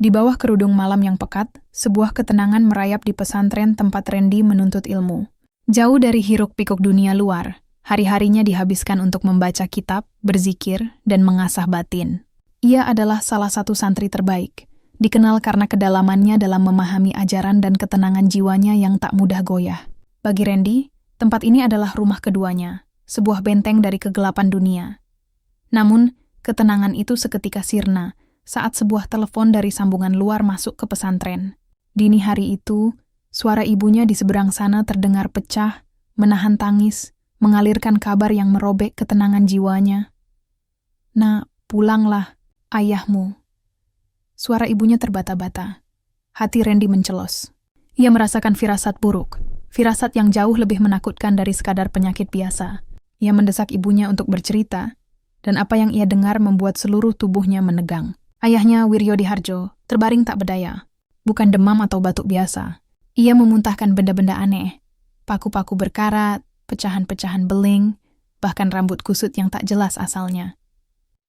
Di bawah kerudung malam yang pekat, sebuah ketenangan merayap di pesantren tempat Randy menuntut ilmu. Jauh dari hiruk-pikuk dunia luar, hari-harinya dihabiskan untuk membaca kitab, berzikir, dan mengasah batin. Ia adalah salah satu santri terbaik, dikenal karena kedalamannya dalam memahami ajaran dan ketenangan jiwanya yang tak mudah goyah. Bagi Randy, tempat ini adalah rumah keduanya, sebuah benteng dari kegelapan dunia. Namun, ketenangan itu seketika sirna saat sebuah telepon dari sambungan luar masuk ke pesantren. Dini hari itu, suara ibunya di seberang sana terdengar pecah, menahan tangis, mengalirkan kabar yang merobek ketenangan jiwanya. "Nak, pulanglah, ayahmu." Suara ibunya terbata-bata. Hati Randy mencelos. Ia merasakan firasat buruk, firasat yang jauh lebih menakutkan dari sekadar penyakit biasa. Ia mendesak ibunya untuk bercerita, dan apa yang ia dengar membuat seluruh tubuhnya menegang. Ayahnya, Wiryo Diharjo, terbaring tak berdaya. Bukan demam atau batuk biasa. Ia memuntahkan benda-benda aneh. Paku-paku berkarat, pecahan-pecahan beling, bahkan rambut kusut yang tak jelas asalnya.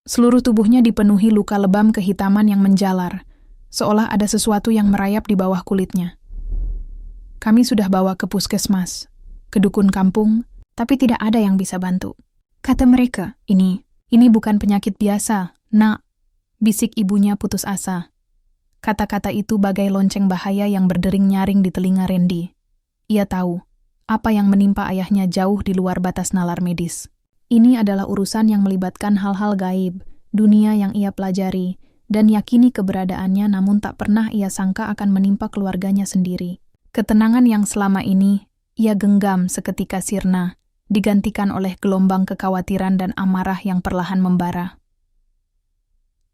Seluruh tubuhnya dipenuhi luka lebam kehitaman yang menjalar, seolah ada sesuatu yang merayap di bawah kulitnya. Kami sudah bawa ke puskesmas, ke dukun kampung, tapi tidak ada yang bisa bantu. Kata mereka, ini bukan penyakit biasa, nak. Bisik ibunya putus asa. Kata-kata itu bagai lonceng bahaya yang berdering nyaring di telinga Randy. Ia tahu, apa yang menimpa ayahnya jauh di luar batas nalar medis. Ini adalah urusan yang melibatkan hal-hal gaib, dunia yang ia pelajari, dan yakini keberadaannya namun tak pernah ia sangka akan menimpa keluarganya sendiri. Ketenangan yang selama ini ia genggam seketika sirna, digantikan oleh gelombang kekhawatiran dan amarah yang perlahan membara.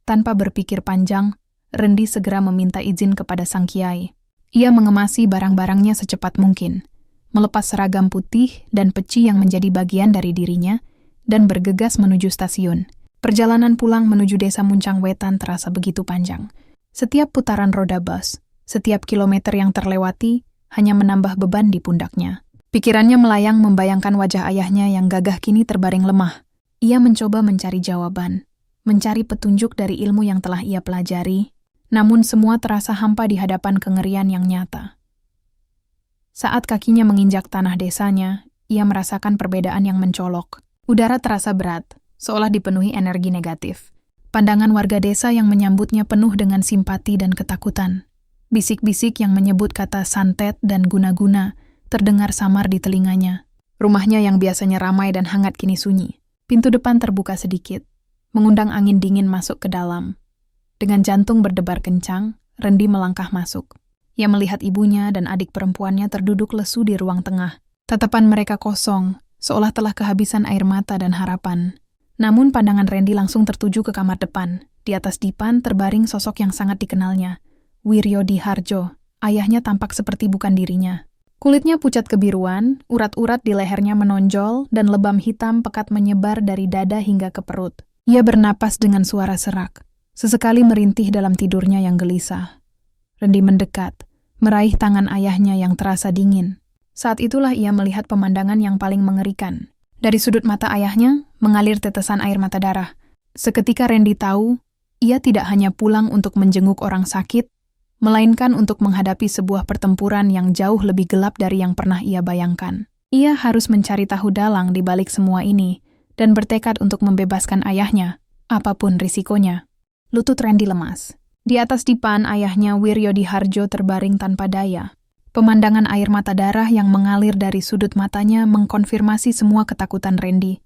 Tanpa berpikir panjang, Randy segera meminta izin kepada sang kiai. Ia mengemasi barang-barangnya secepat mungkin, melepas seragam putih dan peci yang menjadi bagian dari dirinya, dan bergegas menuju stasiun. Perjalanan pulang menuju desa Muncang Wetan terasa begitu panjang. Setiap putaran roda bus, setiap kilometer yang terlewati, hanya menambah beban di pundaknya. Pikirannya melayang membayangkan wajah ayahnya yang gagah kini terbaring lemah. Ia mencoba mencari jawaban, mencari petunjuk dari ilmu yang telah ia pelajari, namun semua terasa hampa di hadapan kengerian yang nyata. Saat kakinya menginjak tanah desanya, ia merasakan perbedaan yang mencolok. Udara terasa berat, seolah dipenuhi energi negatif. Pandangan warga desa yang menyambutnya penuh dengan simpati dan ketakutan. Bisik-bisik yang menyebut kata santet dan guna-guna terdengar samar di telinganya. Rumahnya yang biasanya ramai dan hangat kini sunyi. Pintu depan terbuka sedikit, mengundang angin dingin masuk ke dalam. Dengan jantung berdebar kencang, Randy melangkah masuk. Ia melihat ibunya dan adik perempuannya terduduk lesu di ruang tengah. Tatapan mereka kosong, seolah telah kehabisan air mata dan harapan. Namun pandangan Randy langsung tertuju ke kamar depan. Di atas dipan terbaring sosok yang sangat dikenalnya, Wiryo Diharjo. Ayahnya tampak seperti bukan dirinya. Kulitnya pucat kebiruan, urat-urat di lehernya menonjol, dan lebam hitam pekat menyebar dari dada hingga ke perut. Ia bernapas dengan suara serak, sesekali merintih dalam tidurnya yang gelisah. Randy mendekat, meraih tangan ayahnya yang terasa dingin. Saat itulah ia melihat pemandangan yang paling mengerikan. Dari sudut mata ayahnya, mengalir tetesan air mata darah. Seketika Randy tahu, ia tidak hanya pulang untuk menjenguk orang sakit, melainkan untuk menghadapi sebuah pertempuran yang jauh lebih gelap dari yang pernah ia bayangkan. Ia harus mencari tahu dalang di balik semua ini, dan bertekad untuk membebaskan ayahnya, apapun risikonya. Lutut Randy lemas. Di atas dipan, ayahnya Wiryo Diharjo terbaring tanpa daya. Pemandangan air mata darah yang mengalir dari sudut matanya mengkonfirmasi semua ketakutan Randy.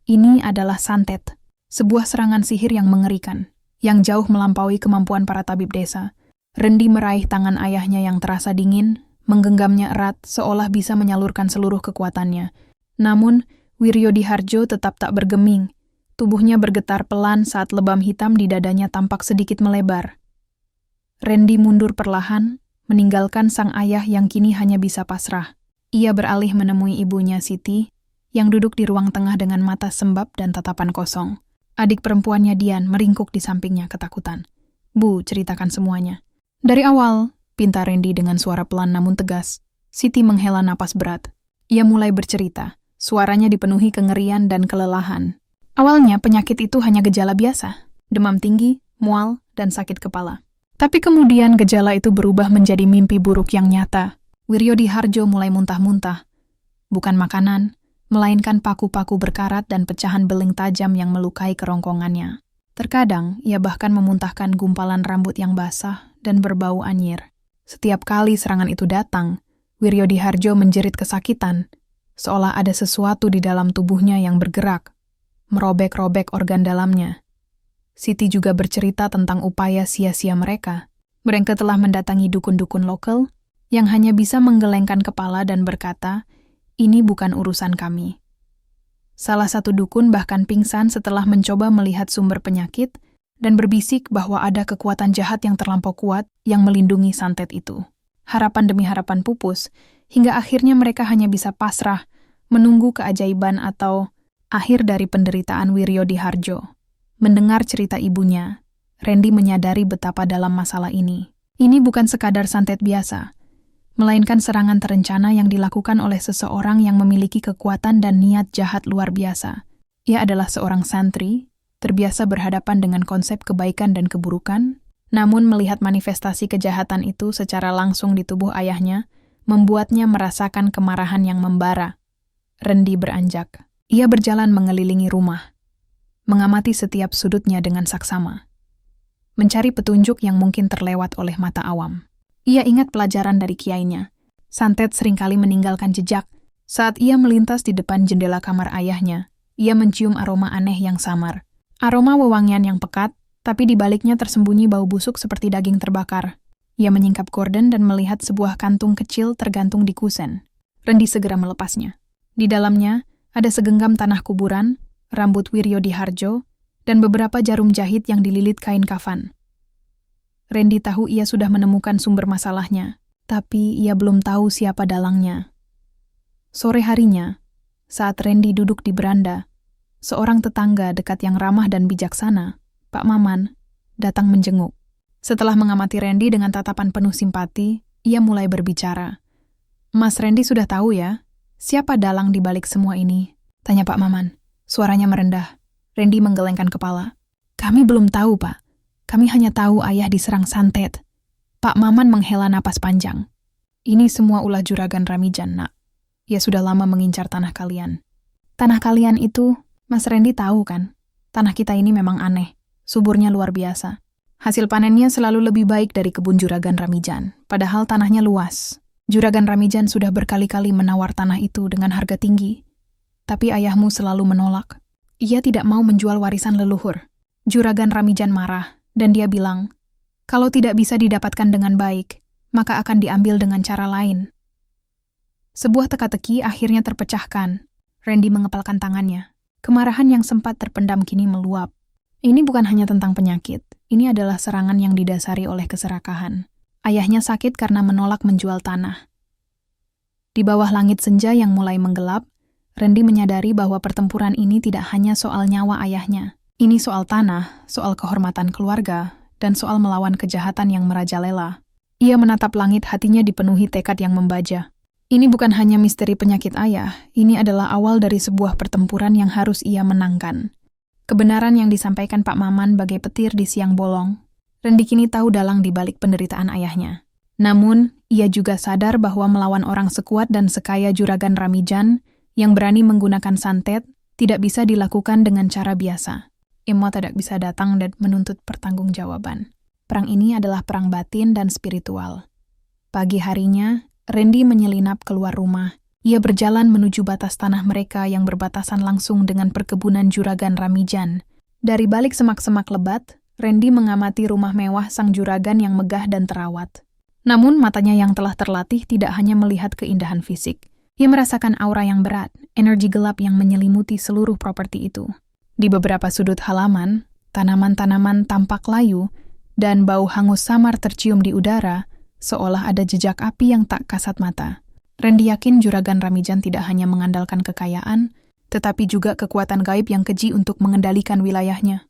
Ini adalah santet, sebuah serangan sihir yang mengerikan, yang jauh melampaui kemampuan para tabib desa. Randy meraih tangan ayahnya yang terasa dingin, menggenggamnya erat seolah bisa menyalurkan seluruh kekuatannya. Namun, Wiryo Diharjo tetap tak bergeming. Tubuhnya bergetar pelan saat lebam hitam di dadanya tampak sedikit melebar. Randy mundur perlahan, meninggalkan sang ayah yang kini hanya bisa pasrah. Ia beralih menemui ibunya Siti, yang duduk di ruang tengah dengan mata sembab dan tatapan kosong. Adik perempuannya Dian meringkuk di sampingnya ketakutan. "Bu, ceritakan semuanya." "Dari awal," pinta Randy dengan suara pelan namun tegas. Siti menghela napas berat. Ia mulai bercerita. Suaranya dipenuhi kengerian dan kelelahan. Awalnya penyakit itu hanya gejala biasa, demam tinggi, mual, dan sakit kepala. Tapi kemudian gejala itu berubah menjadi mimpi buruk yang nyata. Wiryodiharjo mulai muntah-muntah. Bukan makanan, melainkan paku-paku berkarat dan pecahan beling tajam yang melukai kerongkongannya. Terkadang, ia bahkan memuntahkan gumpalan rambut yang basah dan berbau anyir. Setiap kali serangan itu datang, Wiryodiharjo menjerit kesakitan, seolah ada sesuatu di dalam tubuhnya yang bergerak, merobek-robek organ dalamnya. Siti juga bercerita tentang upaya sia-sia mereka. Mereka telah mendatangi dukun-dukun lokal yang hanya bisa menggelengkan kepala dan berkata, "Ini bukan urusan kami." Salah satu dukun bahkan pingsan setelah mencoba melihat sumber penyakit dan berbisik bahwa ada kekuatan jahat yang terlampau kuat yang melindungi santet itu. Harapan demi harapan pupus, hingga akhirnya mereka hanya bisa pasrah, menunggu keajaiban atau akhir dari penderitaan Wiryodiharjo. Mendengar cerita ibunya, Randy menyadari betapa dalam masalah ini. Ini bukan sekadar santet biasa, melainkan serangan terencana yang dilakukan oleh seseorang yang memiliki kekuatan dan niat jahat luar biasa. Ia adalah seorang santri, terbiasa berhadapan dengan konsep kebaikan dan keburukan, namun melihat manifestasi kejahatan itu secara langsung di tubuh ayahnya, membuatnya merasakan kemarahan yang membara. Randy beranjak. Ia berjalan mengelilingi rumah, mengamati setiap sudutnya dengan saksama, mencari petunjuk yang mungkin terlewat oleh mata awam. Ia ingat pelajaran dari kiainya. Santet seringkali meninggalkan jejak. Saat ia melintas di depan jendela kamar ayahnya, ia mencium aroma aneh yang samar. Aroma wewangian yang pekat, tapi di baliknya tersembunyi bau busuk seperti daging terbakar. Ia menyingkap gorden dan melihat sebuah kantung kecil tergantung di kusen. Randy segera melepasnya. Di dalamnya ada segenggam tanah kuburan, rambut Wiryodiharjo, dan beberapa jarum jahit yang dililit kain kafan. Randy tahu ia sudah menemukan sumber masalahnya, tapi ia belum tahu siapa dalangnya. Sore harinya, saat Randy duduk di beranda, seorang tetangga dekat yang ramah dan bijaksana, Pak Maman, datang menjenguk. Setelah mengamati Randy dengan tatapan penuh simpati, ia mulai berbicara. "Mas Randy sudah tahu ya, siapa dalang di balik semua ini?" tanya Pak Maman. Suaranya merendah. Randy menggelengkan kepala. "Kami belum tahu, Pak. Kami hanya tahu ayah diserang santet." Pak Maman menghela napas panjang. "Ini semua ulah juragan Ramijan, Nak. Ia sudah lama mengincar tanah kalian." "Tanah kalian itu, Mas Randy tahu kan? Tanah kita ini memang aneh. Suburnya luar biasa. Hasil panennya selalu lebih baik dari kebun juragan Ramijan, padahal tanahnya luas. Juragan Ramijan sudah berkali-kali menawar tanah itu dengan harga tinggi. Tapi ayahmu selalu menolak. Ia tidak mau menjual warisan leluhur. Juragan Ramijan marah, dan dia bilang, kalau tidak bisa didapatkan dengan baik, maka akan diambil dengan cara lain." Sebuah teka-teki akhirnya terpecahkan. Randy mengepalkan tangannya. Kemarahan yang sempat terpendam kini meluap. Ini bukan hanya tentang penyakit, ini adalah serangan yang didasari oleh keserakahan. Ayahnya sakit karena menolak menjual tanah. Di bawah langit senja yang mulai menggelap, Randy menyadari bahwa pertempuran ini tidak hanya soal nyawa ayahnya. Ini soal tanah, soal kehormatan keluarga, dan soal melawan kejahatan yang merajalela. Ia menatap langit, hatinya dipenuhi tekad yang membaja. Ini bukan hanya misteri penyakit ayah, ini adalah awal dari sebuah pertempuran yang harus ia menangkan. Kebenaran yang disampaikan Pak Maman bagai petir di siang bolong. Randy kini tahu dalang di balik penderitaan ayahnya. Namun, ia juga sadar bahwa melawan orang sekuat dan sekaya juragan Ramijan yang berani menggunakan santet tidak bisa dilakukan dengan cara biasa. Imo tidak bisa datang dan menuntut pertanggungjawaban. Perang ini adalah perang batin dan spiritual. Pagi harinya, Randy menyelinap keluar rumah. Ia berjalan menuju batas tanah mereka yang berbatasan langsung dengan perkebunan juragan Ramijan. Dari balik semak-semak lebat, Randy mengamati rumah mewah sang juragan yang megah dan terawat. Namun matanya yang telah terlatih tidak hanya melihat keindahan fisik. Ia merasakan aura yang berat, energi gelap yang menyelimuti seluruh properti itu. Di beberapa sudut halaman, tanaman-tanaman tampak layu, dan bau hangus samar tercium di udara, seolah ada jejak api yang tak kasat mata. Randy yakin juragan Ramijan tidak hanya mengandalkan kekayaan, tetapi juga kekuatan gaib yang keji untuk mengendalikan wilayahnya.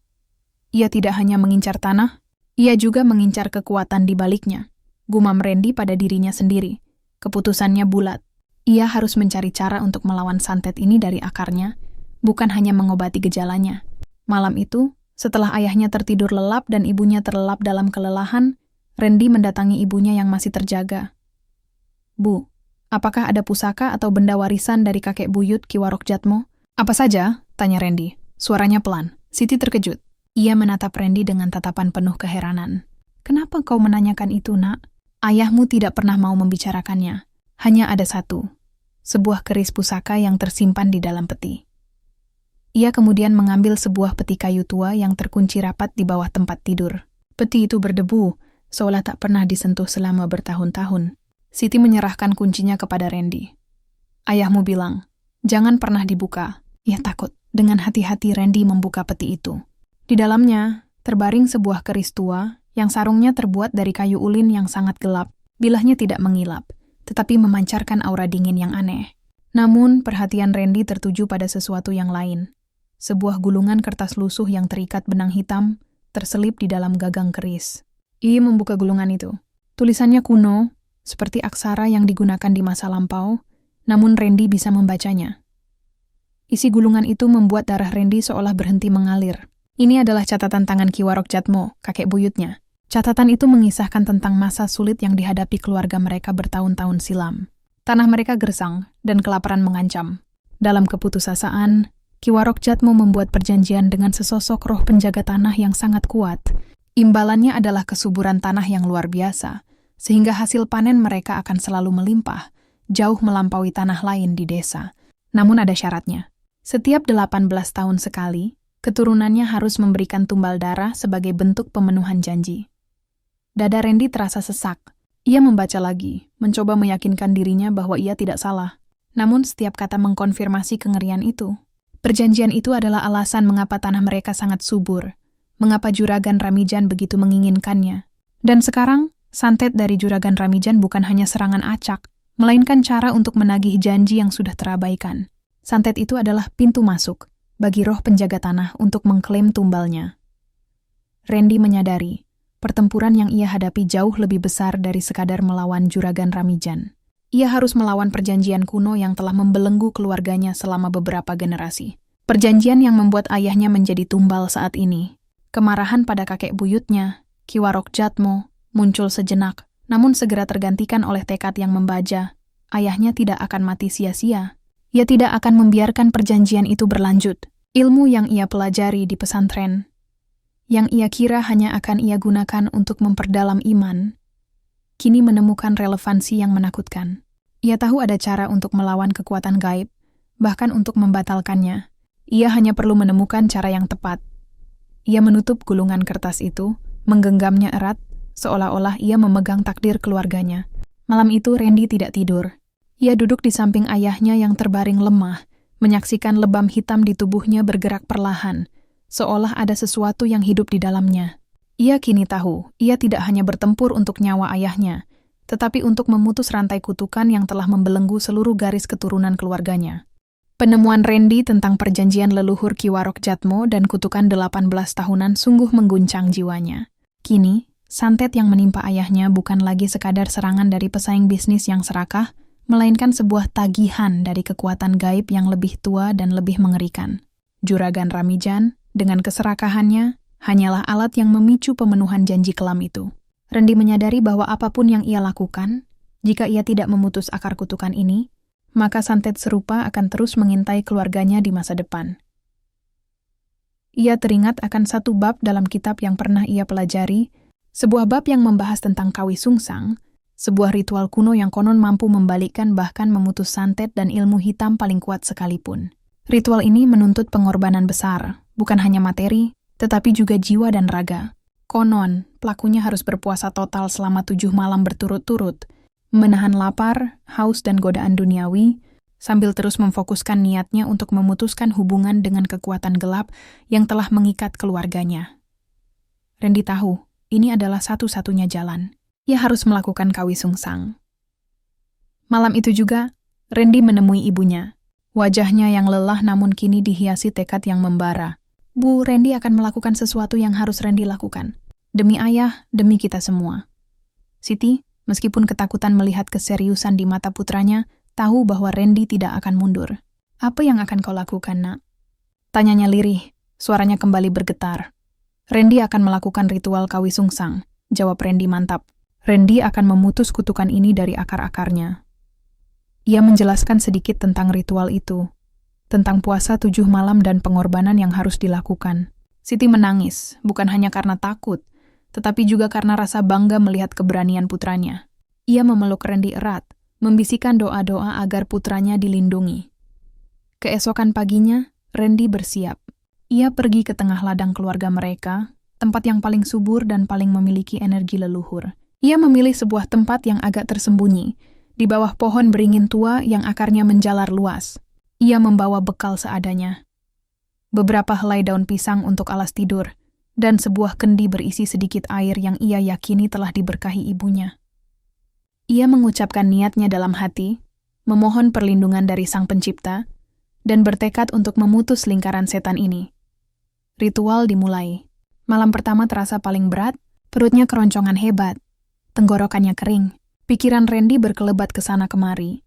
Ia tidak hanya mengincar tanah, ia juga mengincar kekuatan di baliknya. Gumam Randy pada dirinya sendiri. Keputusannya bulat. Ia harus mencari cara untuk melawan santet ini dari akarnya, bukan hanya mengobati gejalanya. Malam itu, setelah ayahnya tertidur lelap dan ibunya terlelap dalam kelelahan, Randy mendatangi ibunya yang masih terjaga. "Bu, apakah ada pusaka atau benda warisan dari kakek buyut Ki Warok Jatmo?" "Apa saja?" tanya Randy. Suaranya pelan. Siti terkejut. Ia menatap Randy dengan tatapan penuh keheranan. "Kenapa kau menanyakan itu, Nak? Ayahmu tidak pernah mau membicarakannya. Hanya ada satu. Sebuah keris pusaka yang tersimpan di dalam peti." Ia kemudian mengambil sebuah peti kayu tua yang terkunci rapat di bawah tempat tidur. Peti itu berdebu, seolah tak pernah disentuh selama bertahun-tahun. Siti menyerahkan kuncinya kepada Randy. "Ayahmu bilang, jangan pernah dibuka." Ia takut. Dengan hati-hati Randy membuka peti itu. Di dalamnya, terbaring sebuah keris tua yang sarungnya terbuat dari kayu ulin yang sangat gelap. Bilahnya tidak mengilap, tetapi memancarkan aura dingin yang aneh. Namun, perhatian Randy tertuju pada sesuatu yang lain. Sebuah gulungan kertas lusuh yang terikat benang hitam terselip di dalam gagang keris. Ia membuka gulungan itu. Tulisannya kuno, seperti aksara yang digunakan di masa lampau, namun Randy bisa membacanya. Isi gulungan itu membuat darah Randy seolah berhenti mengalir. Ini adalah catatan tangan Ki Warok Jatmo, kakek buyutnya. Catatan itu mengisahkan tentang masa sulit yang dihadapi keluarga mereka bertahun-tahun silam. Tanah mereka gersang dan kelaparan mengancam. Dalam keputusasaan, Ki Warok Jatmo membuat perjanjian dengan sesosok roh penjaga tanah yang sangat kuat. Imbalannya adalah kesuburan tanah yang luar biasa, sehingga hasil panen mereka akan selalu melimpah, jauh melampaui tanah lain di desa. Namun ada syaratnya. Setiap 18 tahun sekali, keturunannya harus memberikan tumbal darah sebagai bentuk pemenuhan janji. Dada Randy terasa sesak. Ia membaca lagi, mencoba meyakinkan dirinya bahwa ia tidak salah. Namun setiap kata mengkonfirmasi kengerian itu. Perjanjian itu adalah alasan mengapa tanah mereka sangat subur, mengapa Juragan Ramijan begitu menginginkannya. Dan sekarang, santet dari Juragan Ramijan bukan hanya serangan acak, melainkan cara untuk menagih janji yang sudah terabaikan. Santet itu adalah pintu masuk bagi roh penjaga tanah untuk mengklaim tumbalnya. Randy menyadari, pertempuran yang ia hadapi jauh lebih besar dari sekadar melawan Juragan Ramijan. Ia harus melawan perjanjian kuno yang telah membelenggu keluarganya selama beberapa generasi. Perjanjian yang membuat ayahnya menjadi tumbal saat ini. Kemarahan pada kakek buyutnya, Ki Warok Jatmo, muncul sejenak, namun segera tergantikan oleh tekad yang membaja. Ayahnya tidak akan mati sia-sia. Ia tidak akan membiarkan perjanjian itu berlanjut. Ilmu yang ia pelajari di pesantren, yang ia kira hanya akan ia gunakan untuk memperdalam iman, kini menemukan relevansi yang menakutkan. Ia tahu ada cara untuk melawan kekuatan gaib, bahkan untuk membatalkannya. Ia hanya perlu menemukan cara yang tepat. Ia menutup gulungan kertas itu, menggenggamnya erat, seolah-olah ia memegang takdir keluarganya. Malam itu Randy tidak tidur. Ia duduk di samping ayahnya yang terbaring lemah, menyaksikan lebam hitam di tubuhnya bergerak perlahan, seolah ada sesuatu yang hidup di dalamnya. Ia kini tahu, ia tidak hanya bertempur untuk nyawa ayahnya, tetapi untuk memutus rantai kutukan yang telah membelenggu seluruh garis keturunan keluarganya. Penemuan Randy tentang perjanjian leluhur Ki Warok Jatmo dan kutukan 18 tahunan sungguh mengguncang jiwanya. Kini, santet yang menimpa ayahnya bukan lagi sekadar serangan dari pesaing bisnis yang serakah, melainkan sebuah tagihan dari kekuatan gaib yang lebih tua dan lebih mengerikan. Juragan Ramijan, dengan keserakahannya, hanyalah alat yang memicu pemenuhan janji kelam itu. Randy menyadari bahwa apapun yang ia lakukan, jika ia tidak memutus akar kutukan ini, maka santet serupa akan terus mengintai keluarganya di masa depan. Ia teringat akan satu bab dalam kitab yang pernah ia pelajari, sebuah bab yang membahas tentang Kawi Sungsang, sebuah ritual kuno yang konon mampu membalikkan bahkan memutus santet dan ilmu hitam paling kuat sekalipun. Ritual ini menuntut pengorbanan besar, bukan hanya materi, tetapi juga jiwa dan raga. Konon, pelakunya harus berpuasa total selama 7 malam berturut-turut, menahan lapar, haus dan godaan duniawi, sambil terus memfokuskan niatnya untuk memutuskan hubungan dengan kekuatan gelap yang telah mengikat keluarganya. Randy tahu, ini adalah satu-satunya jalan. Ia harus melakukan Kawi Sungsang. Malam itu juga, Randy menemui ibunya. Wajahnya yang lelah namun kini dihiasi tekad yang membara. "Bu, Randy akan melakukan sesuatu yang harus Randy lakukan. Demi ayah, demi kita semua." Siti, meskipun ketakutan melihat keseriusan di mata putranya, tahu bahwa Randy tidak akan mundur. "Apa yang akan kau lakukan, Nak?" tanyanya lirih, suaranya kembali bergetar. "Randy akan melakukan ritual Kawi Sungsang. jawab Randy mantap. Randy akan memutus kutukan ini dari akar-akarnya. Ia menjelaskan sedikit tentang ritual itu, tentang puasa 7 malam dan pengorbanan yang harus dilakukan. Siti menangis, bukan hanya karena takut, tetapi juga karena rasa bangga melihat keberanian putranya. Ia memeluk Randy erat, membisikkan doa-doa agar putranya dilindungi. Keesokan paginya, Randy bersiap. Ia pergi ke tengah ladang keluarga mereka, tempat yang paling subur dan paling memiliki energi leluhur. Ia memilih sebuah tempat yang agak tersembunyi, di bawah pohon beringin tua yang akarnya menjalar luas. Ia membawa bekal seadanya. Beberapa helai daun pisang untuk alas tidur, dan sebuah kendi berisi sedikit air yang ia yakini telah diberkahi ibunya. Ia mengucapkan niatnya dalam hati, memohon perlindungan dari Sang Pencipta, dan bertekad untuk memutus lingkaran setan ini. Ritual dimulai. Malam pertama terasa paling berat, perutnya keroncongan hebat. Tenggorokannya kering, pikiran Randy berkelebat ke sana kemari.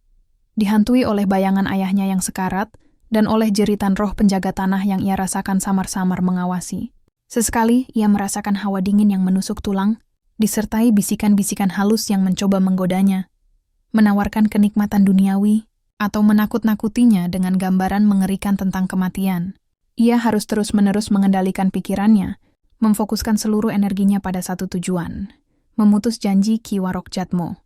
Dihantui oleh bayangan ayahnya yang sekarat, dan oleh jeritan roh penjaga tanah yang ia rasakan samar-samar mengawasi. Sesekali, ia merasakan hawa dingin yang menusuk tulang, disertai bisikan-bisikan halus yang mencoba menggodanya, menawarkan kenikmatan duniawi, atau menakut-nakutinya dengan gambaran mengerikan tentang kematian. Ia harus terus-menerus mengendalikan pikirannya, memfokuskan seluruh energinya pada satu tujuan. Memutus janji Ki Warok Jatmo.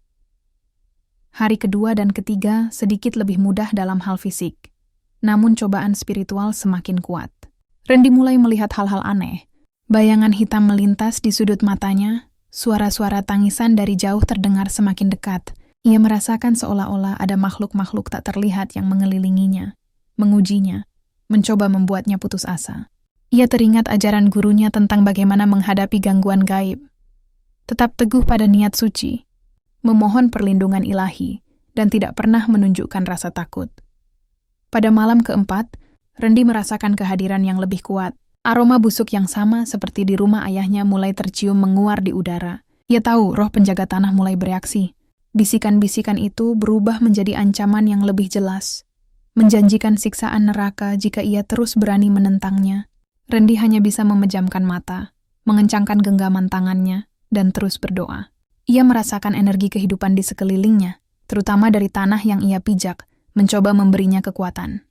Hari kedua dan ketiga sedikit lebih mudah dalam hal fisik. Namun cobaan spiritual semakin kuat. Randy mulai melihat hal-hal aneh. Bayangan hitam melintas di sudut matanya, suara-suara tangisan dari jauh terdengar semakin dekat. Ia merasakan seolah-olah ada makhluk-makhluk tak terlihat yang mengelilinginya, mengujinya, mencoba membuatnya putus asa. Ia teringat ajaran gurunya tentang bagaimana menghadapi gangguan gaib. Tetap teguh pada niat suci, memohon perlindungan ilahi, dan tidak pernah menunjukkan rasa takut. Pada malam keempat, Randy merasakan kehadiran yang lebih kuat. Aroma busuk yang sama seperti di rumah ayahnya mulai tercium menguar di udara. Ia tahu roh penjaga tanah mulai bereaksi. Bisikan-bisikan itu berubah menjadi ancaman yang lebih jelas, menjanjikan siksaan neraka jika ia terus berani menentangnya. Randy hanya bisa memejamkan mata, mengencangkan genggaman tangannya, dan terus berdoa. Ia merasakan energi kehidupan di sekelilingnya, terutama dari tanah yang ia pijak, mencoba memberinya kekuatan.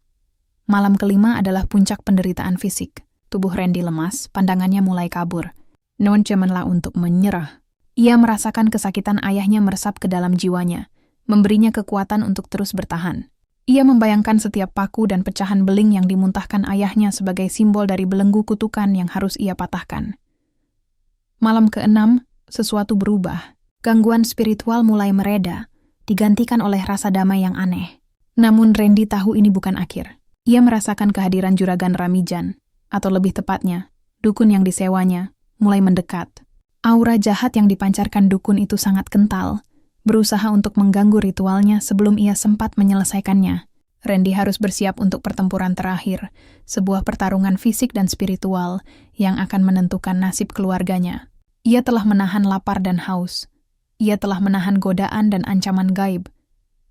Malam kelima adalah puncak penderitaan fisik. Tubuh Randy lemas, pandangannya mulai kabur. Non cemenlah untuk menyerah. Ia merasakan kesakitan ayahnya meresap ke dalam jiwanya, memberinya kekuatan untuk terus bertahan. Ia membayangkan setiap paku dan pecahan beling yang dimuntahkan ayahnya sebagai simbol dari belenggu kutukan yang harus ia patahkan. Malam keenam, sesuatu berubah. Gangguan spiritual mulai mereda, digantikan oleh rasa damai yang aneh. Namun Randy tahu ini bukan akhir. Ia merasakan kehadiran juragan Ramijan, atau lebih tepatnya, dukun yang disewanya, mulai mendekat. Aura jahat yang dipancarkan dukun itu sangat kental, berusaha untuk mengganggu ritualnya sebelum ia sempat menyelesaikannya. Randy harus bersiap untuk pertempuran terakhir, sebuah pertarungan fisik dan spiritual yang akan menentukan nasib keluarganya. Ia telah menahan lapar dan haus. Ia telah menahan godaan dan ancaman gaib.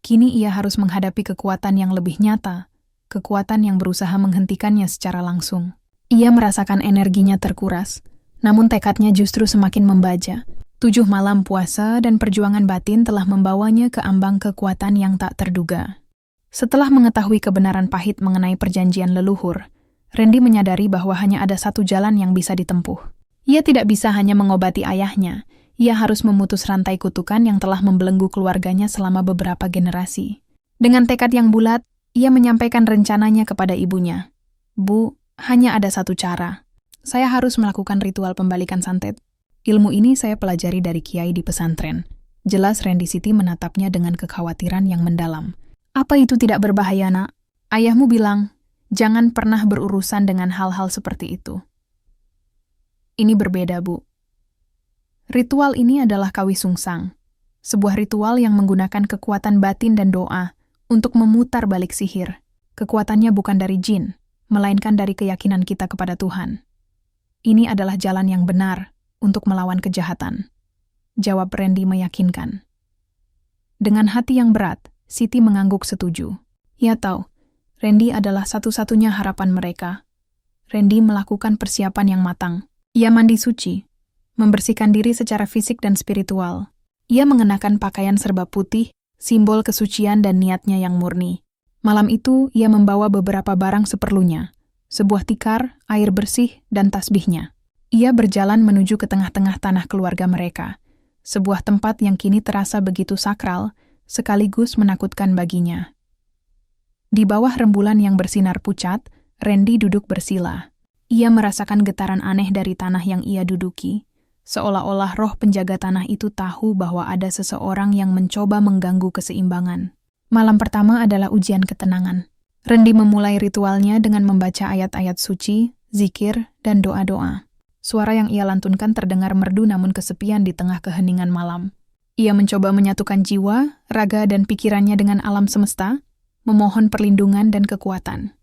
Kini ia harus menghadapi kekuatan yang lebih nyata, kekuatan yang berusaha menghentikannya secara langsung. Ia merasakan energinya terkuras, namun tekadnya justru semakin membaja. 7 malam puasa dan perjuangan batin telah membawanya ke ambang kekuatan yang tak terduga. Setelah mengetahui kebenaran pahit mengenai perjanjian leluhur, Randy menyadari bahwa hanya ada satu jalan yang bisa ditempuh. Ia tidak bisa hanya mengobati ayahnya, ia harus memutus rantai kutukan yang telah membelenggu keluarganya selama beberapa generasi. Dengan tekad yang bulat, ia menyampaikan rencananya kepada ibunya. "Bu, hanya ada satu cara. Saya harus melakukan ritual pembalikan santet. Ilmu ini saya pelajari dari kiai di pesantren." Jelas Randy Siti menatapnya dengan kekhawatiran yang mendalam. "Apa itu tidak berbahaya, Nak? Ayahmu bilang, jangan pernah berurusan dengan hal-hal seperti itu." "Ini berbeda, Bu. Ritual ini adalah Kawi Sungsang, sebuah ritual yang menggunakan kekuatan batin dan doa untuk memutar balik sihir. Kekuatannya bukan dari jin, melainkan dari keyakinan kita kepada Tuhan. Ini adalah jalan yang benar untuk melawan kejahatan," jawab Randy meyakinkan. Dengan hati yang berat, Siti mengangguk setuju. Ia tahu, Randy adalah satu-satunya harapan mereka. Randy melakukan persiapan yang matang. Ia mandi suci, membersihkan diri secara fisik dan spiritual. Ia mengenakan pakaian serba putih, simbol kesucian dan niatnya yang murni. Malam itu, ia membawa beberapa barang seperlunya, sebuah tikar, air bersih, dan tasbihnya. Ia berjalan menuju ke tengah-tengah tanah keluarga mereka, sebuah tempat yang kini terasa begitu sakral, sekaligus menakutkan baginya. Di bawah rembulan yang bersinar pucat, Randy duduk bersila. Ia merasakan getaran aneh dari tanah yang ia duduki, seolah-olah roh penjaga tanah itu tahu bahwa ada seseorang yang mencoba mengganggu keseimbangan. Malam pertama adalah ujian ketenangan. Randy memulai ritualnya dengan membaca ayat-ayat suci, zikir, dan doa-doa. Suara yang ia lantunkan terdengar merdu namun kesepian di tengah keheningan malam. Ia mencoba menyatukan jiwa, raga, dan pikirannya dengan alam semesta, memohon perlindungan dan kekuatan.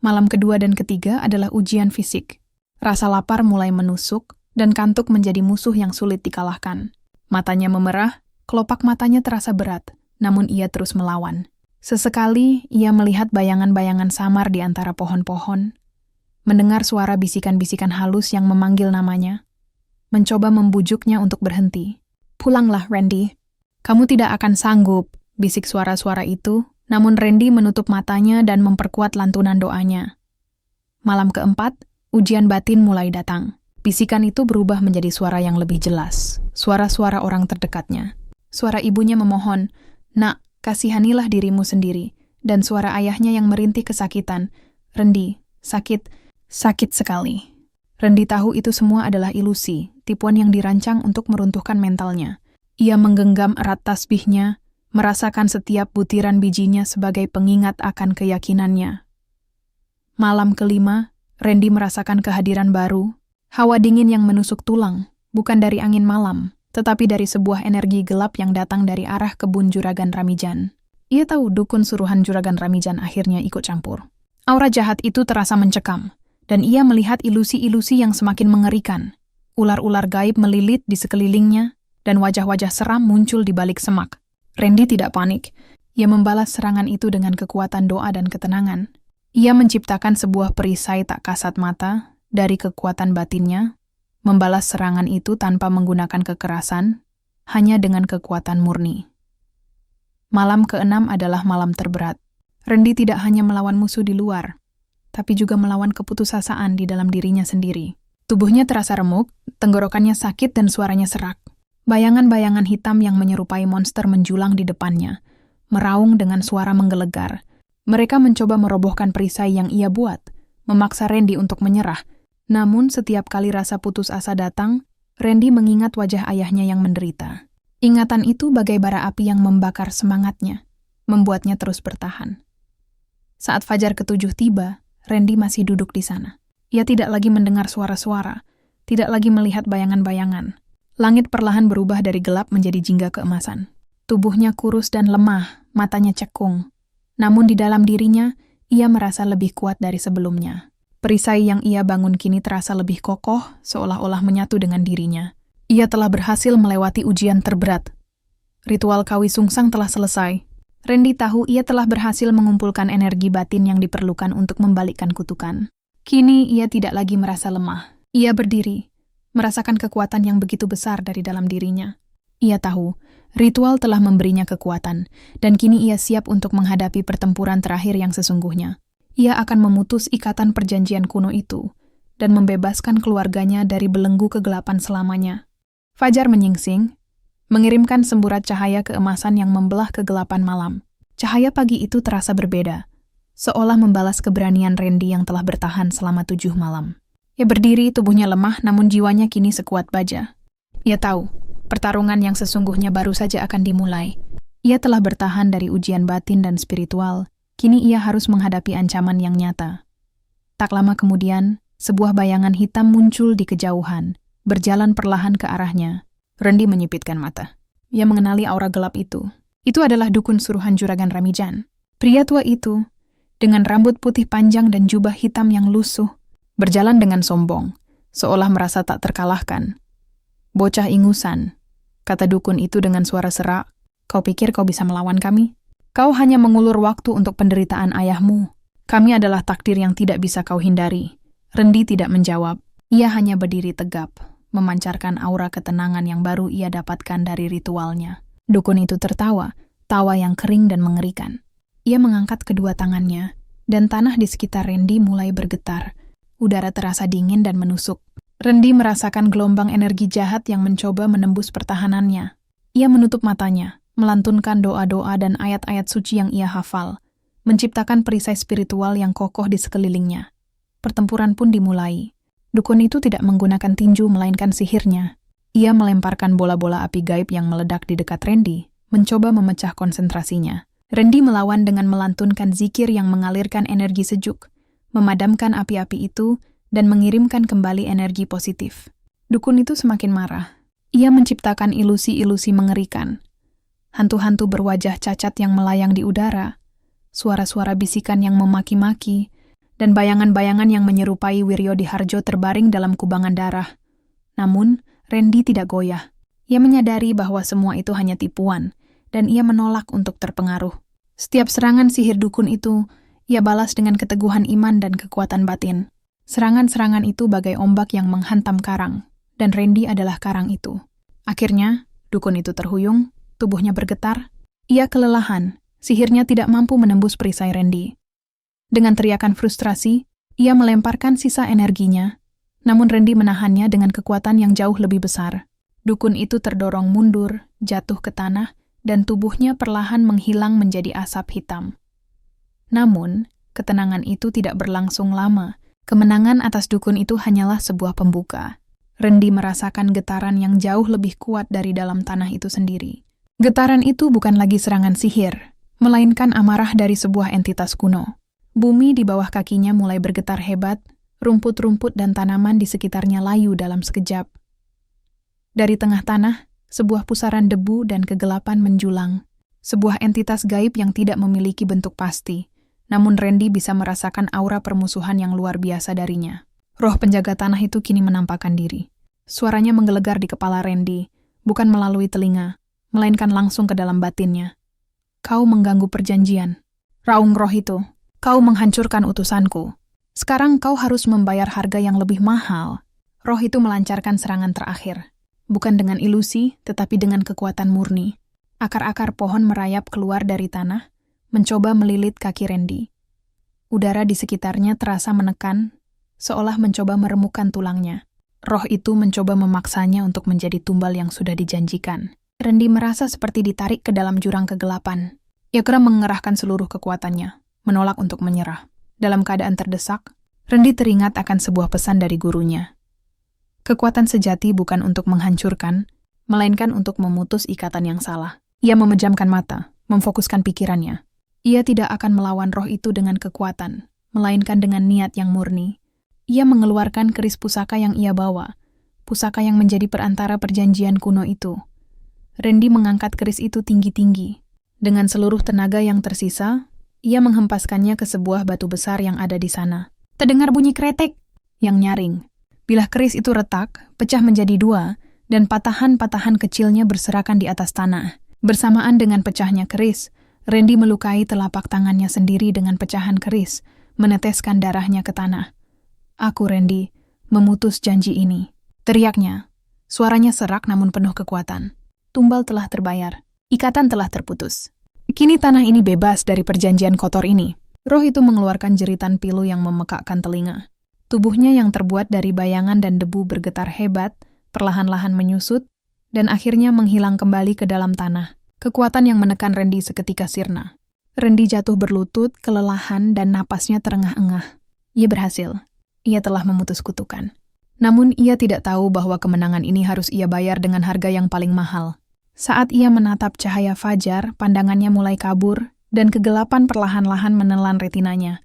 Malam kedua dan ketiga adalah ujian fisik. Rasa lapar mulai menusuk, dan kantuk menjadi musuh yang sulit dikalahkan. Matanya memerah, kelopak matanya terasa berat, namun ia terus melawan. Sesekali, ia melihat bayangan-bayangan samar di antara pohon-pohon, mendengar suara bisikan-bisikan halus yang memanggil namanya, mencoba membujuknya untuk berhenti. "Pulanglah, Randy. Kamu tidak akan sanggup," bisik suara-suara itu, namun Randy menutup matanya dan memperkuat lantunan doanya. Malam keempat, ujian batin mulai datang. Bisikan itu berubah menjadi suara yang lebih jelas, suara-suara orang terdekatnya. Suara ibunya memohon, "Nak, kasihanilah dirimu sendiri," dan suara ayahnya yang merintih kesakitan, "Randy, sakit sekali." Randy tahu itu semua adalah ilusi, tipuan yang dirancang untuk meruntuhkan mentalnya. Ia menggenggam erat tasbihnya, merasakan setiap butiran bijinya sebagai pengingat akan keyakinannya. Malam kelima, Randy merasakan kehadiran baru, hawa dingin yang menusuk tulang, bukan dari angin malam, tetapi dari sebuah energi gelap yang datang dari arah kebun Juragan Ramijan. Ia tahu dukun suruhan Juragan Ramijan akhirnya ikut campur. Aura jahat itu terasa mencekam, dan ia melihat ilusi-ilusi yang semakin mengerikan. Ular-ular gaib melilit di sekelilingnya, dan wajah-wajah seram muncul di balik semak. Randy tidak panik. Ia membalas serangan itu dengan kekuatan doa dan ketenangan. Ia menciptakan sebuah perisai tak kasat mata dari kekuatan batinnya, membalas serangan itu tanpa menggunakan kekerasan, hanya dengan kekuatan murni. Malam keenam adalah malam terberat. Randy tidak hanya melawan musuh di luar, tapi juga melawan keputusasaan di dalam dirinya sendiri. Tubuhnya terasa remuk, tenggorokannya sakit dan suaranya serak. Bayangan-bayangan hitam yang menyerupai monster menjulang di depannya, meraung dengan suara menggelegar. Mereka mencoba merobohkan perisai yang ia buat, memaksa Randy untuk menyerah. Namun setiap kali rasa putus asa datang, Randy mengingat wajah ayahnya yang menderita. Ingatan itu bagai bara api yang membakar semangatnya, membuatnya terus bertahan. Saat fajar ketujuh tiba, Randy masih duduk di sana. Ia tidak lagi mendengar suara-suara, tidak lagi melihat bayangan-bayangan. Langit perlahan berubah dari gelap menjadi jingga keemasan. Tubuhnya kurus dan lemah, matanya cekung. Namun di dalam dirinya, ia merasa lebih kuat dari sebelumnya. Perisai yang ia bangun kini terasa lebih kokoh, seolah-olah menyatu dengan dirinya. Ia telah berhasil melewati ujian terberat. Ritual Kawi Sungsang telah selesai. Randy tahu ia telah berhasil mengumpulkan energi batin yang diperlukan untuk membalikkan kutukan. Kini ia tidak lagi merasa lemah. Ia berdiri, merasakan kekuatan yang begitu besar dari dalam dirinya. Ia tahu, ritual telah memberinya kekuatan, dan kini ia siap untuk menghadapi pertempuran terakhir yang sesungguhnya. Ia akan memutus ikatan perjanjian kuno itu, dan membebaskan keluarganya dari belenggu kegelapan selamanya. Fajar menyingsing, mengirimkan semburat cahaya keemasan yang membelah kegelapan malam. Cahaya pagi itu terasa berbeda, seolah membalas keberanian Randy yang telah bertahan selama 7 malam. Ia berdiri, tubuhnya lemah, namun jiwanya kini sekuat baja. Ia tahu, pertarungan yang sesungguhnya baru saja akan dimulai. Ia telah bertahan dari ujian batin dan spiritual, kini ia harus menghadapi ancaman yang nyata. Tak lama kemudian, sebuah bayangan hitam muncul di kejauhan, berjalan perlahan ke arahnya. Randy menyipitkan mata. Ia mengenali aura gelap itu. Itu adalah dukun suruhan Juragan Ramijan. Pria tua itu, dengan rambut putih panjang dan jubah hitam yang lusuh, berjalan dengan sombong, seolah merasa tak terkalahkan. "Bocah ingusan," kata dukun itu dengan suara serak, "kau pikir kau bisa melawan kami? Kau hanya mengulur waktu untuk penderitaan ayahmu. Kami adalah takdir yang tidak bisa kau hindari." Randy tidak menjawab. Ia hanya berdiri tegap, memancarkan aura ketenangan yang baru ia dapatkan dari ritualnya. Dukun itu tertawa, tawa yang kering dan mengerikan. Ia mengangkat kedua tangannya, dan tanah di sekitar Randy mulai bergetar. Udara terasa dingin dan menusuk. Randy merasakan gelombang energi jahat yang mencoba menembus pertahanannya. Ia menutup matanya, melantunkan doa-doa dan ayat-ayat suci yang ia hafal, menciptakan perisai spiritual yang kokoh di sekelilingnya. Pertempuran pun dimulai. Dukun itu tidak menggunakan tinju melainkan sihirnya. Ia melemparkan bola-bola api gaib yang meledak di dekat Randy, mencoba memecah konsentrasinya. Randy melawan dengan melantunkan zikir yang mengalirkan energi sejuk, memadamkan api-api itu, dan mengirimkan kembali energi positif. Dukun itu semakin marah. Ia menciptakan ilusi-ilusi mengerikan. Hantu-hantu berwajah cacat yang melayang di udara, suara-suara bisikan yang memaki-maki, dan bayangan-bayangan yang menyerupai Wiryo Diharjo terbaring dalam kubangan darah. Namun, Randy tidak goyah. Ia menyadari bahwa semua itu hanya tipuan, dan ia menolak untuk terpengaruh. Setiap serangan sihir dukun itu, ia balas dengan keteguhan iman dan kekuatan batin. Serangan-serangan itu bagai ombak yang menghantam karang, dan Randy adalah karang itu. Akhirnya, dukun itu terhuyung, tubuhnya bergetar. Ia kelelahan, sihirnya tidak mampu menembus perisai Randy. Dengan teriakan frustrasi, ia melemparkan sisa energinya, namun Randy menahannya dengan kekuatan yang jauh lebih besar. Dukun itu terdorong mundur, jatuh ke tanah, dan tubuhnya perlahan menghilang menjadi asap hitam. Namun, ketenangan itu tidak berlangsung lama. Kemenangan atas dukun itu hanyalah sebuah pembuka. Randy merasakan getaran yang jauh lebih kuat dari dalam tanah itu sendiri. Getaran itu bukan lagi serangan sihir, melainkan amarah dari sebuah entitas kuno. Bumi di bawah kakinya mulai bergetar hebat, rumput-rumput dan tanaman di sekitarnya layu dalam sekejap. Dari tengah tanah, sebuah pusaran debu dan kegelapan menjulang. Sebuah entitas gaib yang tidak memiliki bentuk pasti, namun Randy bisa merasakan aura permusuhan yang luar biasa darinya. Roh penjaga tanah itu kini menampakkan diri. Suaranya menggelegar di kepala Randy, bukan melalui telinga, melainkan langsung ke dalam batinnya. Kau mengganggu perjanjian. Raung roh itu. Kau menghancurkan utusanku. Sekarang kau harus membayar harga yang lebih mahal. Roh itu melancarkan serangan terakhir. Bukan dengan ilusi, tetapi dengan kekuatan murni. Akar-akar pohon merayap keluar dari tanah, mencoba melilit kaki Randy. Udara di sekitarnya terasa menekan, seolah mencoba meremukkan tulangnya. Roh itu mencoba memaksanya untuk menjadi tumbal yang sudah dijanjikan. Randy merasa seperti ditarik ke dalam jurang kegelapan. Ia kera mengerahkan seluruh kekuatannya, menolak untuk menyerah. Dalam keadaan terdesak, Randy teringat akan sebuah pesan dari gurunya. Kekuatan sejati bukan untuk menghancurkan, melainkan untuk memutus ikatan yang salah. Ia memejamkan mata, memfokuskan pikirannya. Ia tidak akan melawan roh itu dengan kekuatan, melainkan dengan niat yang murni. Ia mengeluarkan keris pusaka yang ia bawa, pusaka yang menjadi perantara perjanjian kuno itu. Randy mengangkat keris itu tinggi-tinggi. Dengan seluruh tenaga yang tersisa, ia menghempaskannya ke sebuah batu besar yang ada di sana. Terdengar bunyi kretek yang nyaring. Bilah keris itu retak, pecah menjadi dua, dan patahan-patahan kecilnya berserakan di atas tanah. Bersamaan dengan pecahnya keris, Randy melukai telapak tangannya sendiri dengan pecahan keris, meneteskan darahnya ke tanah. Aku, Randy, memutus janji ini. Teriaknya. Suaranya serak namun penuh kekuatan. Tumbal telah terbayar. Ikatan telah terputus. Kini tanah ini bebas dari perjanjian kotor ini. Roh itu mengeluarkan jeritan pilu yang memekakkan telinga. Tubuhnya yang terbuat dari bayangan dan debu bergetar hebat, perlahan-lahan menyusut, dan akhirnya menghilang kembali ke dalam tanah. Kekuatan yang menekan Randy seketika sirna. Randy jatuh berlutut, kelelahan, dan napasnya terengah-engah. Ia berhasil. Ia telah memutus kutukan. Namun ia tidak tahu bahwa kemenangan ini harus ia bayar dengan harga yang paling mahal. Saat ia menatap cahaya fajar, pandangannya mulai kabur, dan kegelapan perlahan-lahan menelan retinanya.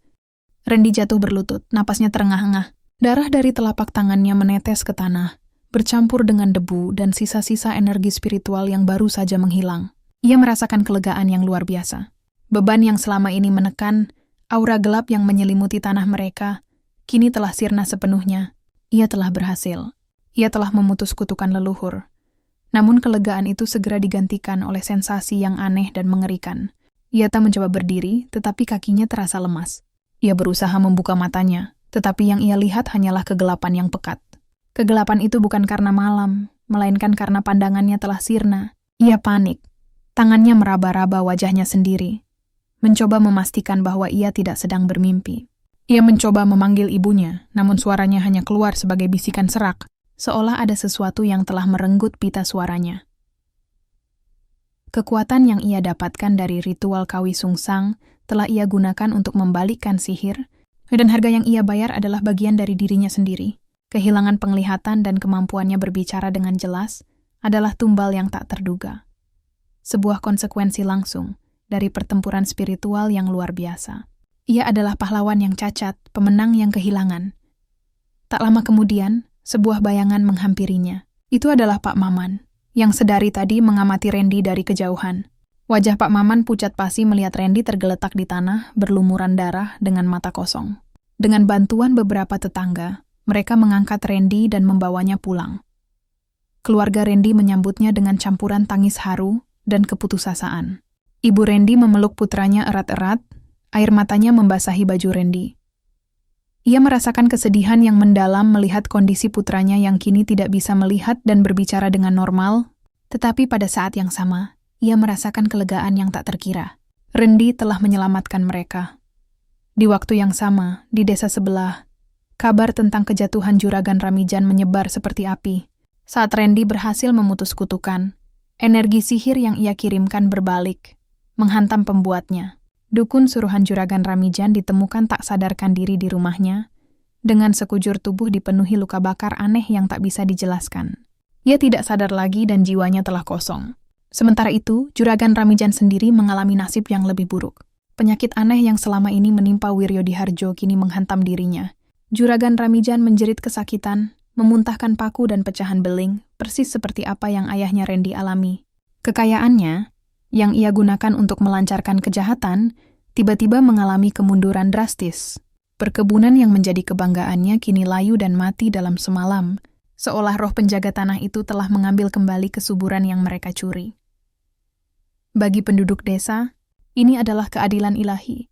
Randy jatuh berlutut, napasnya terengah-engah. Darah dari telapak tangannya menetes ke tanah, bercampur dengan debu dan sisa-sisa energi spiritual yang baru saja menghilang. Ia merasakan kelegaan yang luar biasa. Beban yang selama ini menekan, aura gelap yang menyelimuti tanah mereka, kini telah sirna sepenuhnya. Ia telah berhasil. Ia telah memutus kutukan leluhur. Namun kelegaan itu segera digantikan oleh sensasi yang aneh dan mengerikan. Ia tak mencoba berdiri, tetapi kakinya terasa lemas. Ia berusaha membuka matanya, tetapi yang ia lihat hanyalah kegelapan yang pekat. Kegelapan itu bukan karena malam, melainkan karena pandangannya telah sirna. Ia panik. Tangannya meraba-raba wajahnya sendiri, mencoba memastikan bahwa ia tidak sedang bermimpi. Ia mencoba memanggil ibunya, namun suaranya hanya keluar sebagai bisikan serak, seolah ada sesuatu yang telah merenggut pita suaranya. Kekuatan yang ia dapatkan dari ritual Kawi Sungsang telah ia gunakan untuk membalikkan sihir, dan harga yang ia bayar adalah bagian dari dirinya sendiri. Kehilangan penglihatan dan kemampuannya berbicara dengan jelas adalah tumbal yang tak terduga. Sebuah konsekuensi langsung dari pertempuran spiritual yang luar biasa. Ia adalah pahlawan yang cacat, pemenang yang kehilangan. Tak lama kemudian, sebuah bayangan menghampirinya. Itu adalah Pak Maman, yang sedari tadi mengamati Randy dari kejauhan. Wajah Pak Maman pucat pasi melihat Randy tergeletak di tanah, berlumuran darah dengan mata kosong. Dengan bantuan beberapa tetangga, mereka mengangkat Randy dan membawanya pulang. Keluarga Randy menyambutnya dengan campuran tangis haru dan keputusasaan. Ibu Randy memeluk putranya erat-erat, air matanya membasahi baju Randy. Ia merasakan kesedihan yang mendalam melihat kondisi putranya yang kini tidak bisa melihat dan berbicara dengan normal, tetapi pada saat yang sama, ia merasakan kelegaan yang tak terkira. Randy telah menyelamatkan mereka. Di waktu yang sama, di desa sebelah, kabar tentang kejatuhan Juragan Ramijan menyebar seperti api. Saat Randy berhasil memutus kutukan, energi sihir yang ia kirimkan berbalik, menghantam pembuatnya. Dukun suruhan Juragan Ramijan ditemukan tak sadarkan diri di rumahnya, dengan sekujur tubuh dipenuhi luka bakar aneh yang tak bisa dijelaskan. Ia tidak sadar lagi dan jiwanya telah kosong. Sementara itu, Juragan Ramijan sendiri mengalami nasib yang lebih buruk. Penyakit aneh yang selama ini menimpa Wiryodiharjo kini menghantam dirinya. Juragan Ramijan menjerit kesakitan, memuntahkan paku dan pecahan beling, persis seperti apa yang ayahnya Randy alami. Kekayaannya, yang ia gunakan untuk melancarkan kejahatan, tiba-tiba mengalami kemunduran drastis. Perkebunan yang menjadi kebanggaannya kini layu dan mati dalam semalam, seolah roh penjaga tanah itu telah mengambil kembali kesuburan yang mereka curi. Bagi penduduk desa, ini adalah keadilan ilahi.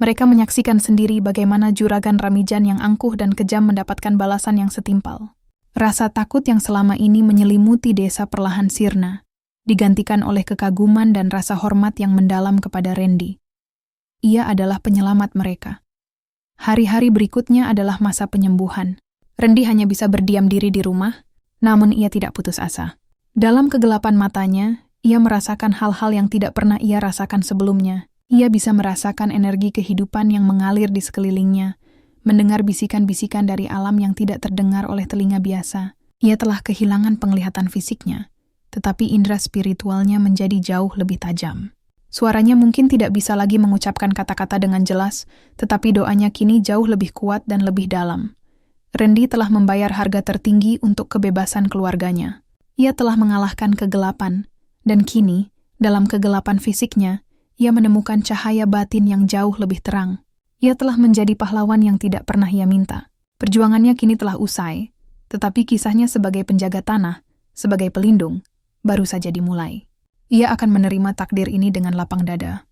Mereka menyaksikan sendiri bagaimana Juragan Ramijan yang angkuh dan kejam mendapatkan balasan yang setimpal. Rasa takut yang selama ini menyelimuti desa perlahan sirna, digantikan oleh kekaguman dan rasa hormat yang mendalam kepada Randy. Ia adalah penyelamat mereka. Hari-hari berikutnya adalah masa penyembuhan. Randy hanya bisa berdiam diri di rumah, namun ia tidak putus asa. Dalam kegelapan matanya, ia merasakan hal-hal yang tidak pernah ia rasakan sebelumnya. Ia bisa merasakan energi kehidupan yang mengalir di sekelilingnya, mendengar bisikan-bisikan dari alam yang tidak terdengar oleh telinga biasa. Ia telah kehilangan penglihatan fisiknya, tetapi indera spiritualnya menjadi jauh lebih tajam. Suaranya mungkin tidak bisa lagi mengucapkan kata-kata dengan jelas, tetapi doanya kini jauh lebih kuat dan lebih dalam. Randy telah membayar harga tertinggi untuk kebebasan keluarganya. Ia telah mengalahkan kegelapan, dan kini, dalam kegelapan fisiknya, ia menemukan cahaya batin yang jauh lebih terang. Ia telah menjadi pahlawan yang tidak pernah ia minta. Perjuangannya kini telah usai, tetapi kisahnya sebagai penjaga tanah, sebagai pelindung, baru saja dimulai. Ia akan menerima takdir ini dengan lapang dada.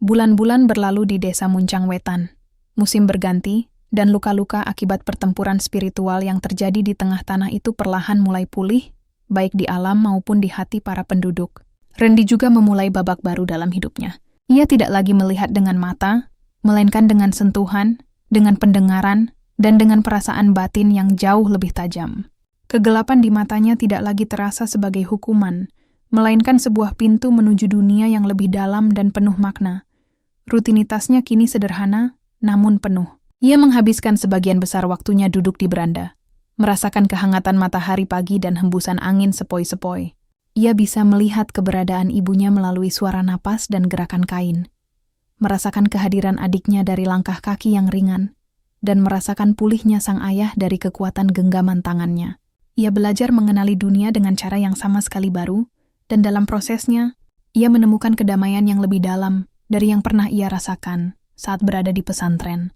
Bulan-bulan berlalu di desa Muncang Wetan. Musim berganti, dan luka-luka akibat pertempuran spiritual yang terjadi di tengah tanah itu perlahan mulai pulih, baik di alam maupun di hati para penduduk. Randy juga memulai babak baru dalam hidupnya. Ia tidak lagi melihat dengan mata, melainkan dengan sentuhan, dengan pendengaran, dan dengan perasaan batin yang jauh lebih tajam. Kegelapan di matanya tidak lagi terasa sebagai hukuman, melainkan sebuah pintu menuju dunia yang lebih dalam dan penuh makna. Rutinitasnya kini sederhana, namun penuh. Ia menghabiskan sebagian besar waktunya duduk di beranda, merasakan kehangatan matahari pagi dan hembusan angin sepoi-sepoi. Ia bisa melihat keberadaan ibunya melalui suara napas dan gerakan kain, merasakan kehadiran adiknya dari langkah kaki yang ringan, dan merasakan pulihnya sang ayah dari kekuatan genggaman tangannya. Ia belajar mengenali dunia dengan cara yang sama sekali baru, dan dalam prosesnya, ia menemukan kedamaian yang lebih dalam dari yang pernah ia rasakan saat berada di pesantren.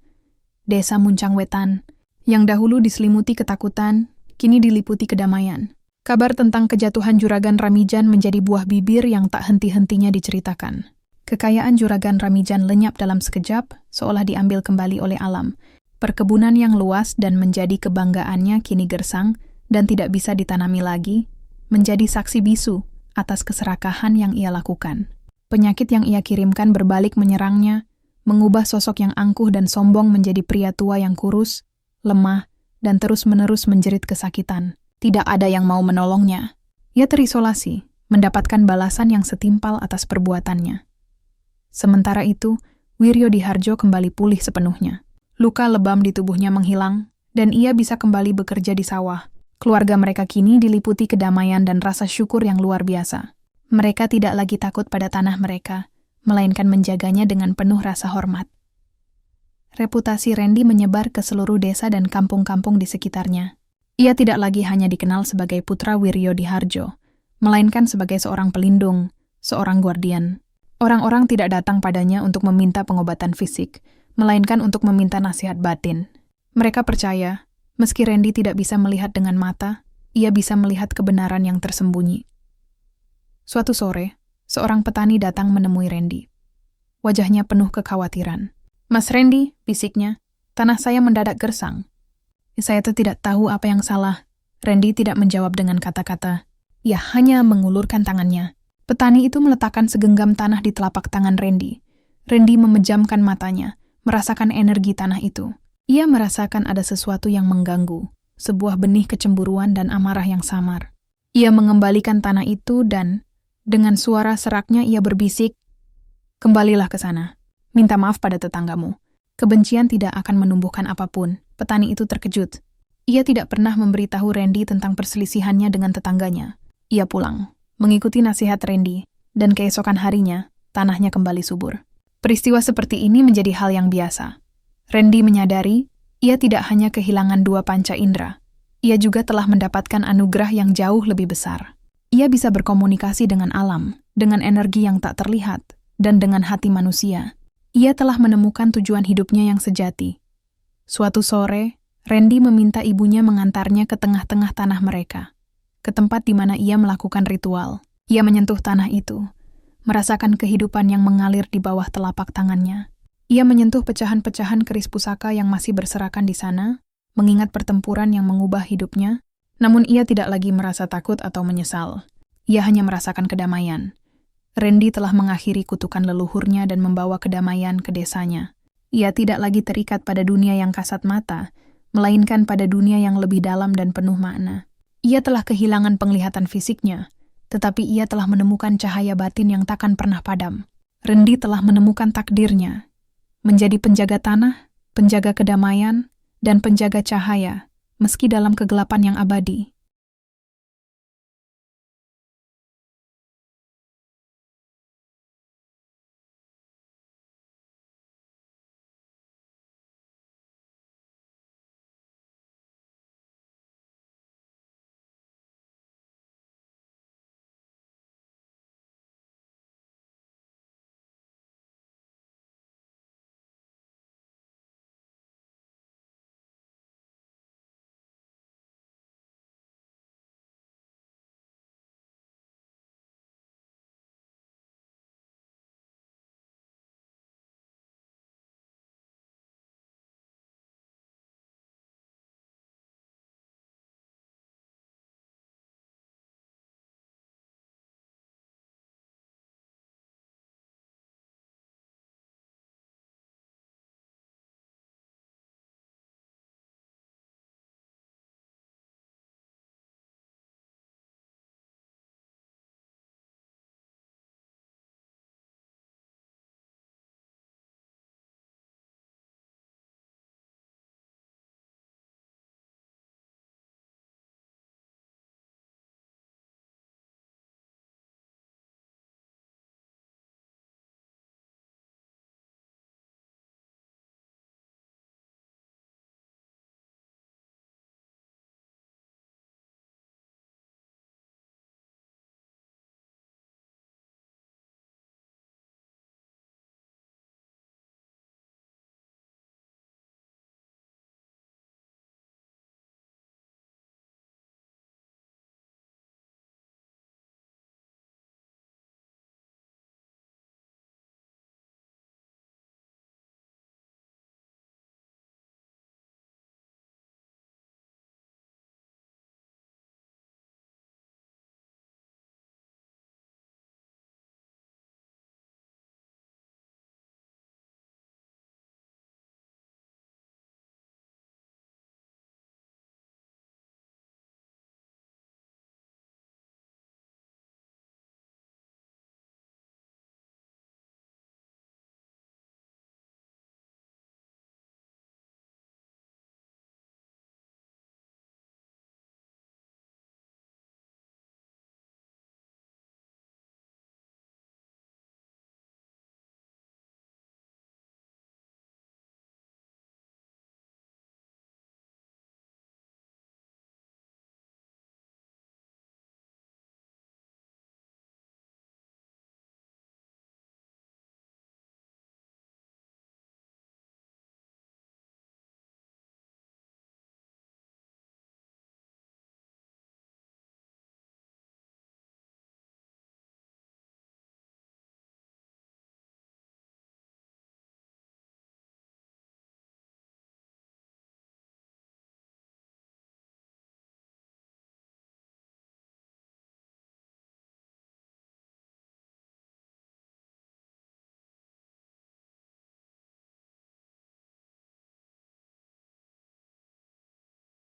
Desa Muncang Wetan, yang dahulu diselimuti ketakutan, kini diliputi kedamaian. Kabar tentang kejatuhan Juragan Ramijan menjadi buah bibir yang tak henti-hentinya diceritakan. Kekayaan Juragan Ramijan lenyap dalam sekejap, seolah diambil kembali oleh alam. Perkebunan yang luas dan menjadi kebanggaannya kini gersang dan tidak bisa ditanami lagi, menjadi saksi bisu atas keserakahan yang ia lakukan. Penyakit yang ia kirimkan berbalik menyerangnya, mengubah sosok yang angkuh dan sombong menjadi pria tua yang kurus, lemah, dan terus-menerus menjerit kesakitan. Tidak ada yang mau menolongnya. Ia terisolasi, mendapatkan balasan yang setimpal atas perbuatannya. Sementara itu, Wiryo Diharjo kembali pulih sepenuhnya. Luka lebam di tubuhnya menghilang, dan ia bisa kembali bekerja di sawah. Keluarga mereka kini diliputi kedamaian dan rasa syukur yang luar biasa. Mereka tidak lagi takut pada tanah mereka, melainkan menjaganya dengan penuh rasa hormat. Reputasi Randy menyebar ke seluruh desa dan kampung-kampung di sekitarnya. Ia tidak lagi hanya dikenal sebagai putra Wiryo Diharjo, melainkan sebagai seorang pelindung, seorang guardian. Orang-orang tidak datang padanya untuk meminta pengobatan fisik, melainkan untuk meminta nasihat batin. Mereka percaya, meski Randy tidak bisa melihat dengan mata, ia bisa melihat kebenaran yang tersembunyi. Suatu sore, seorang petani datang menemui Randy. Wajahnya penuh kekhawatiran. "Mas Randy," bisiknya, "tanah saya mendadak gersang." "Saya tidak tahu apa yang salah." Randy tidak menjawab dengan kata-kata. Ia hanya mengulurkan tangannya. Petani itu meletakkan segenggam tanah di telapak tangan Randy. Randy memejamkan matanya, merasakan energi tanah itu. Ia merasakan ada sesuatu yang mengganggu, sebuah benih kecemburuan dan amarah yang samar. Ia mengembalikan tanah itu dan, dengan suara seraknya ia berbisik, "Kembalilah ke sana. Minta maaf pada tetanggamu. Kebencian tidak akan menumbuhkan apapun." Petani itu terkejut. Ia tidak pernah memberitahu Randy tentang perselisihannya dengan tetangganya. Ia pulang, mengikuti nasihat Randy, dan keesokan harinya, tanahnya kembali subur. Peristiwa seperti ini menjadi hal yang biasa. Randy menyadari, ia tidak hanya kehilangan dua panca indera, ia juga telah mendapatkan anugerah yang jauh lebih besar. Ia bisa berkomunikasi dengan alam, dengan energi yang tak terlihat, dan dengan hati manusia. Ia telah menemukan tujuan hidupnya yang sejati. Suatu sore, Randy meminta ibunya mengantarnya ke tengah-tengah tanah mereka, ke tempat di mana ia melakukan ritual. Ia menyentuh tanah itu, merasakan kehidupan yang mengalir di bawah telapak tangannya. Ia menyentuh pecahan-pecahan keris pusaka yang masih berserakan di sana, mengingat pertempuran yang mengubah hidupnya, namun ia tidak lagi merasa takut atau menyesal. Ia hanya merasakan kedamaian. Randy telah mengakhiri kutukan leluhurnya dan membawa kedamaian ke desanya. Ia tidak lagi terikat pada dunia yang kasat mata, melainkan pada dunia yang lebih dalam dan penuh makna. Ia telah kehilangan penglihatan fisiknya, tetapi ia telah menemukan cahaya batin yang takkan pernah padam. Randy telah menemukan takdirnya, menjadi penjaga tanah, penjaga kedamaian, dan penjaga cahaya, meski dalam kegelapan yang abadi.